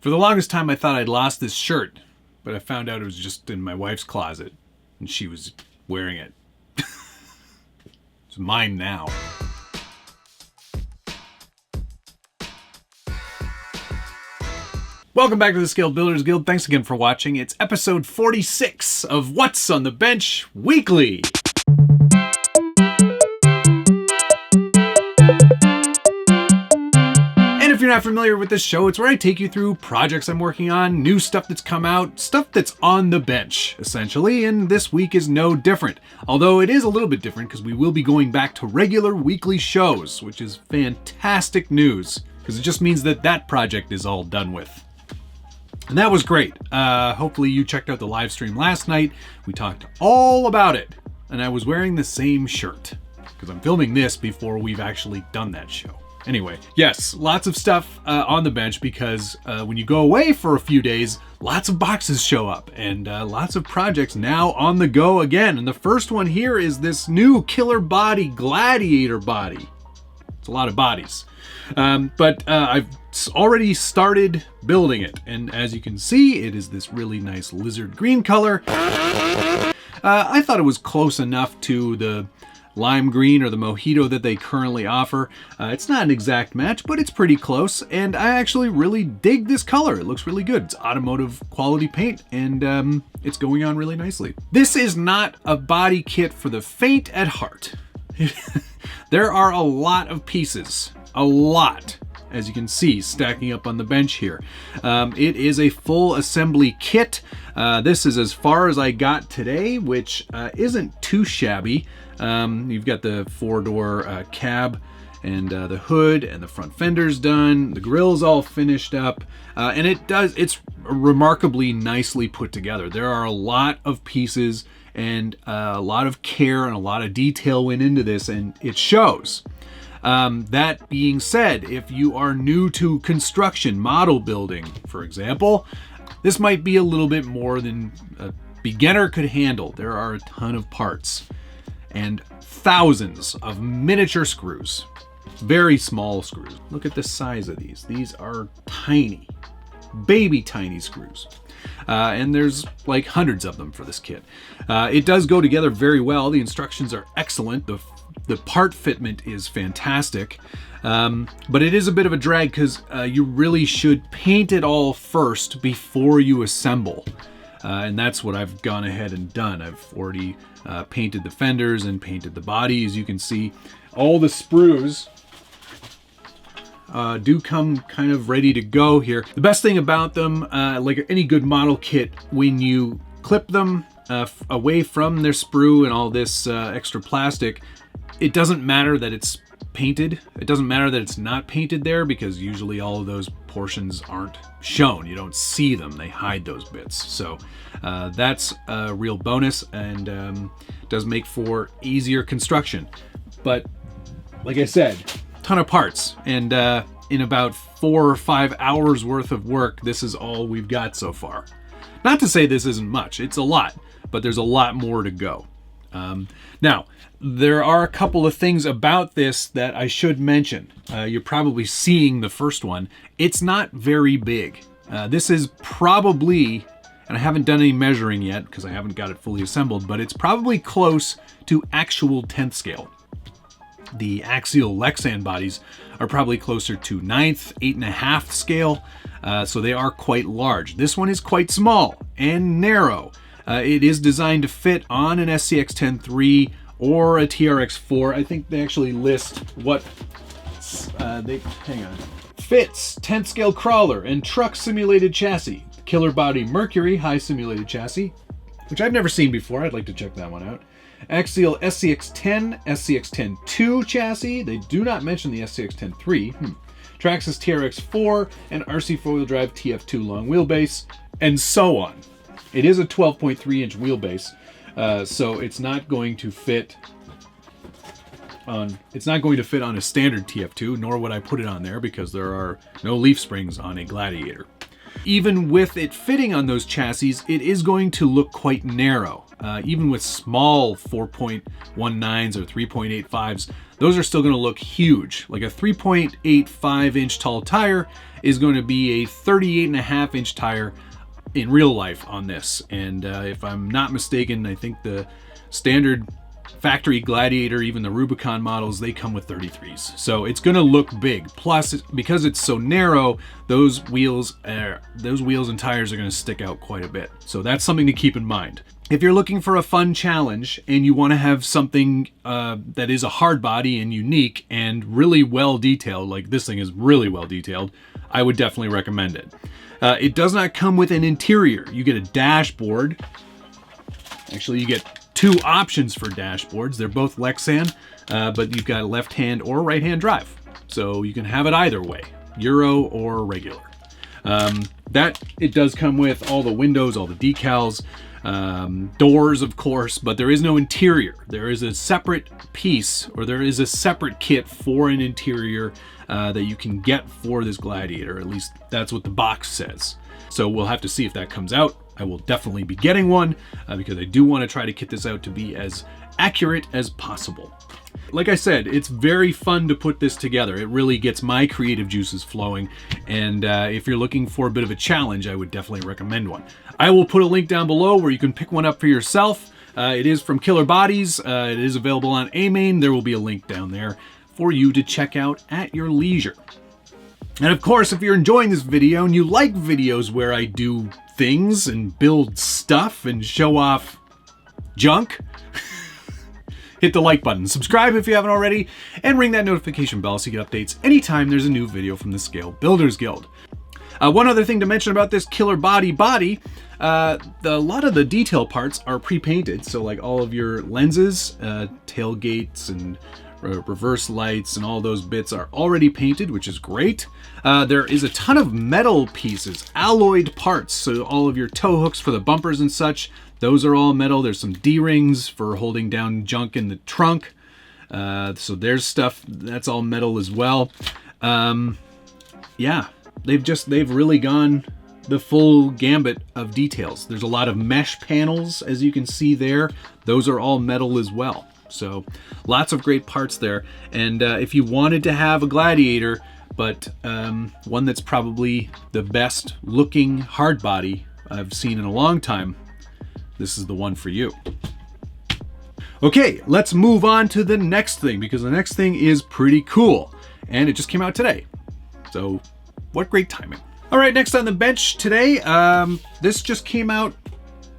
For the longest time, I thought I'd lost this shirt, but I found out it was just in my wife's closet, and she was wearing it. It's mine now. Welcome back to the Scaled Builders Guild. Thanks again for watching. It's episode 46 of What's on the Bench Weekly. And if you're not familiar with this show, it's where I take you through projects I'm working on, new stuff that's come out, stuff that's on the bench, essentially, and this week is no different. Although it is a little bit different because we will be going back to regular weekly shows, which is fantastic news, because it just means that that project is all done with. And that was great. Hopefully you checked out the live stream last night. We talked all about it. And I was wearing the same shirt because I'm filming this before we've actually done that show. Anyway, yes, lots of stuff on the bench because when you go away for a few days, lots of boxes show up and lots of projects now on the go again. And the first one here is this new Killerbody Gladiator body. It's a lot of bodies. But I've already started building it, and as you can see, it is this really nice lizard green color. I thought it was close enough to the lime green or the mojito that they currently offer. It's not an exact match, but it's pretty close, and I actually really dig this color. It looks really good. It's automotive quality paint, and it's going on really nicely. This is not a body kit for the faint at heart. There are a lot of pieces. A lot, as you can see, stacking up on the bench here. It is a full assembly kit. This is as far as I got today, which isn't too shabby. You've got the four-door cab and the hood and the front fender's done. The grill's all finished up, and it's remarkably nicely put together. There are a lot of pieces and a lot of care and a lot of detail went into this, and it shows. That being said, if you are new to construction, model building, for example, this might be a little bit more than a beginner could handle. There are a ton of parts and thousands of miniature screws, very small screws. Look at the size of these. These are tiny, baby tiny screws. And there's like hundreds of them for this kit. It does go together very well. The instructions are excellent. The part fitment is fantastic, but it is a bit of a drag because you really should paint it all first before you assemble. And that's what I've gone ahead and done. I've already painted the fenders and painted the body. As you can see, all the sprues do come kind of ready to go here. The best thing about them, like any good model kit, when you clip them away from their sprue and all this extra plastic, it doesn't matter that it's painted. It doesn't matter that it's not painted there because usually all of those portions aren't shown. You don't see them. They hide those bits. So that's a real bonus and does make for easier construction. But like I said, ton of parts, and in about 4 or 5 hours worth of work, this is all we've got so far. Not to say this isn't much. It's a lot, but there's a lot more to go. Now, there are a couple of things about this that I should mention. You're probably seeing the first one. It's not very big. This is probably, and I haven't done any measuring yet because I haven't got it fully assembled, but it's probably close to actual 10th scale. The Axial Lexan bodies are probably closer to 9th, 8.5 scale, so they are quite large. This one is quite small and narrow. It is designed to fit on an SCX-10 or a TRX-4. I think they actually list what fits 10th scale crawler and truck simulated chassis. Killerbody Mercury high simulated chassis, which I've never seen before. I'd like to check that one out. Axial SCX-10, SCX-10-2 chassis. They do not mention the SCX-10-3. Traxxas TRX-4 and RC 4-wheel drive TF2 long wheelbase, and so on. It is a 12.3 inch wheelbase, so it's not going to fit on a standard TF2, nor would I put it on there because there are no leaf springs on a Gladiator. Even with it fitting on those chassis, it is going to look quite narrow. Even with small 4.19s or 3.85s, those are still going to look huge. Like a 3.85 inch tall tire is going to be a 38.5 inch tire in real life on this. And if I'm not mistaken, I think the standard factory Gladiator, even the Rubicon models, they come with 33s. So it's going to look big. Plus, because it's so narrow, those wheels and tires are going to stick out quite a bit. So that's something to keep in mind. If you're looking for a fun challenge and you want to have something that is a hard body and unique and really well detailed, like this thing is really well detailed, I would definitely recommend it. It does not come with an interior. You get a dashboard. Actually, you get two options for dashboards. They're both Lexan, but you've got a left-hand or right-hand drive. So you can have it either way, Euro or regular. That it does come with all the windows, all the decals, doors, of course, but there is no interior. There is a separate piece, or there is a separate kit for an interior that you can get for this Gladiator. At least that's what the box says. So we'll have to see if that comes out. I will definitely be getting one because I do want to try to kit this out to be as accurate as possible. Like I said, it's very fun to put this together. It really gets my creative juices flowing. And if you're looking for a bit of a challenge, I would definitely recommend one. I will put a link down below where you can pick one up for yourself. It is from Killerbody. It is available on AMain. There will be a link down there for you to check out at your leisure. And of course, if you're enjoying this video and you like videos where I do things and build stuff and show off junk, hit the like button, subscribe if you haven't already, and ring that notification bell so you get updates anytime there's a new video from the Scale Builders Guild. One other thing to mention about this Killerbody body, a lot of the detail parts are pre-painted. So like all of your lenses, tailgates, and reverse lights and all those bits are already painted, which is great. There is a ton of metal pieces, alloyed parts. So all of your tow hooks for the bumpers and such, those are all metal. There's some D-rings for holding down junk in the trunk. So there's stuff that's all metal as well. Yeah, they've really gone the full gambit of details. There's a lot of mesh panels, as you can see there. Those are all metal as well. So lots of great parts there. And if you wanted to have a Gladiator, but one that's probably the best looking hard body I've seen in a long time, this is the one for you. Okay, let's move on to the next thing, because the next thing is pretty cool. And it just came out today. So what great timing. All right, next on the bench today, this just came out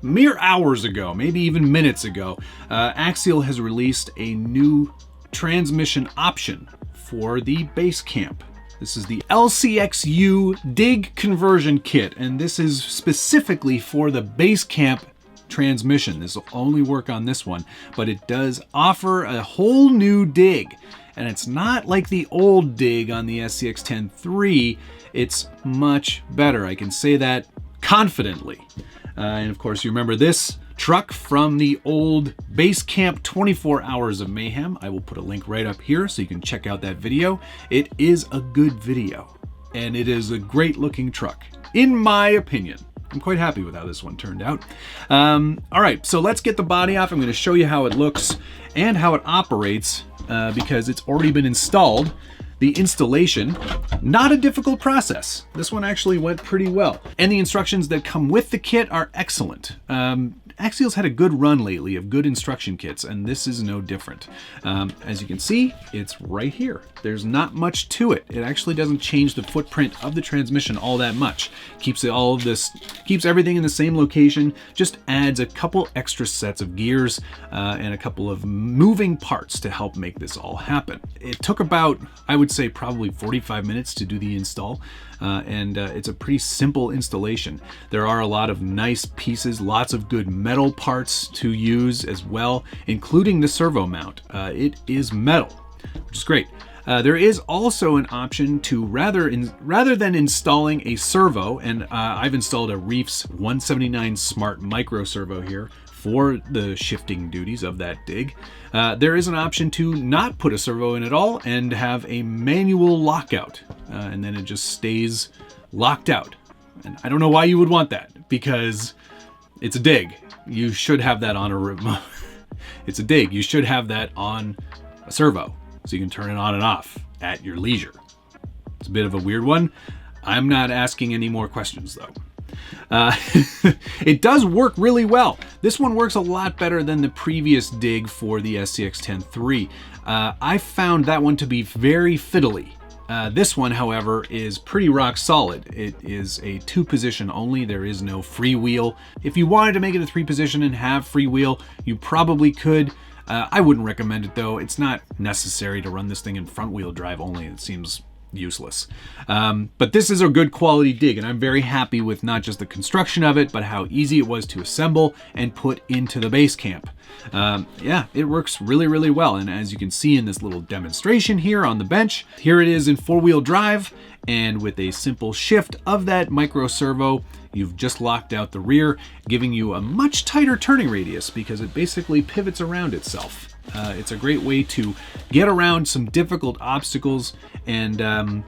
mere hours ago, maybe even minutes ago. Axial has released a new transmission option for the Basecamp. This is the LCXU Dig Conversion Kit, and this is specifically for the Basecamp transmission. This will only work on this one, but it does offer a whole new dig. And it's not like the old dig on the SCX-10 III. It's much better. I can say that confidently. And of course, you remember this truck from the old Basecamp 24 Hours of Mayhem. I will put a link right up here so you can check out that video. It is a good video, and it is a great looking truck, in my opinion. I'm quite happy with how this one turned out. All right, so let's get the body off. I'm going to show you how it looks and how it operates because it's already been installed. The installation, not a difficult process. This one actually went pretty well. And the instructions that come with the kit are excellent. Axial's had a good run lately of good instruction kits, and this is no different. As you can see, it's right here. There's not much to it. It actually doesn't change the footprint of the transmission all that much. Keeps everything in the same location, just adds a couple extra sets of gears and a couple of moving parts to help make this all happen. It took about, I would say, probably 45 minutes to do the install. And it's a pretty simple installation. There are a lot of nice pieces, lots of good metal parts to use as well, including the servo mount. It is metal, which is great. There is also an option to, rather than installing a servo, and I've installed a Reefs 179 Smart Micro Servo here for the shifting duties of that dig. There is an option to not put a servo in at all and have a manual lockout, and then it just stays locked out. And I don't know why you would want that, because it's a dig. You should have that on a remote. It's a dig. You should have that on a servo. so you can turn it on and off at your leisure. It's a bit of a weird one. I'm not asking any more questions though. It does work really well. This one works a lot better than the previous dig for the SCX-10 III. I found that one to be very fiddly. This one, however, is pretty rock solid. It is a 2-position only. There is no freewheel. If you wanted to make it a 3-position and have freewheel, you probably could. I wouldn't recommend it though. It's not necessary to run this thing in front-wheel drive only. It seems useless. But this is a good quality dig, and I'm very happy with not just the construction of it, but how easy it was to assemble and put into the Basecamp. Yeah, it works really, really well. And as you can see in this little demonstration here on the bench, here it is in 4-wheel drive, and with a simple shift of that micro servo, you've just locked out the rear, giving you a much tighter turning radius because it basically pivots around itself. It's a great way to get around some difficult obstacles and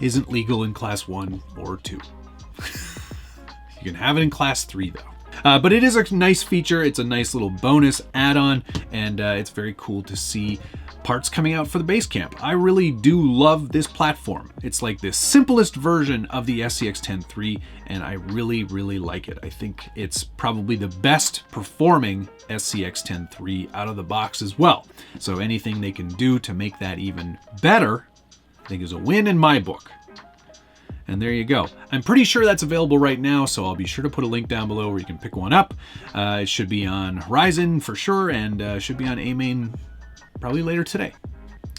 isn't legal in Class 1 or 2. You can have it in Class 3 though. But it is a nice feature. It's a nice little bonus add-on, and it's very cool to see parts coming out for the Basecamp. I really do love this platform. It's like the simplest version of the SCX-10 III, and I really, really like it. I think it's probably the best performing SCX-10 III out of the box as well. So anything they can do to make that even better, I think is a win in my book. And there you go. I'm pretty sure that's available right now, so I'll be sure to put a link down below where you can pick one up. It should be on Horizon for sure, and should be on AMain probably later today.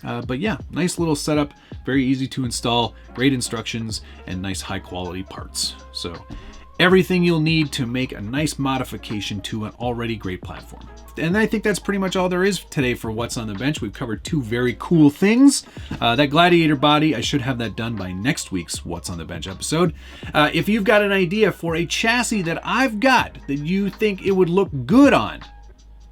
But yeah, nice little setup, very easy to install, great instructions, and nice high quality parts. So everything you'll need to make a nice modification to an already great platform. And I think that's pretty much all there is today for What's on the Bench. We've covered 2 very cool things. That Gladiator body, I should have that done by next week's What's on the Bench episode. If you've got an idea for a chassis that I've got that you think it would look good on,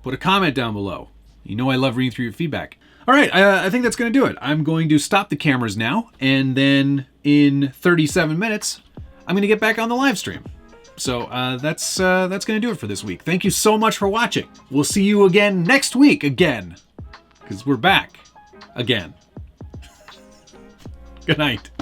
put a comment down below. You know I love reading through your feedback. All right, I think that's going to do it. I'm going to stop the cameras now, and then in 37 minutes, I'm going to get back on the live stream. So that's going to do it for this week. Thank you so much for watching. We'll see you again next week again, because we're back again. Good night.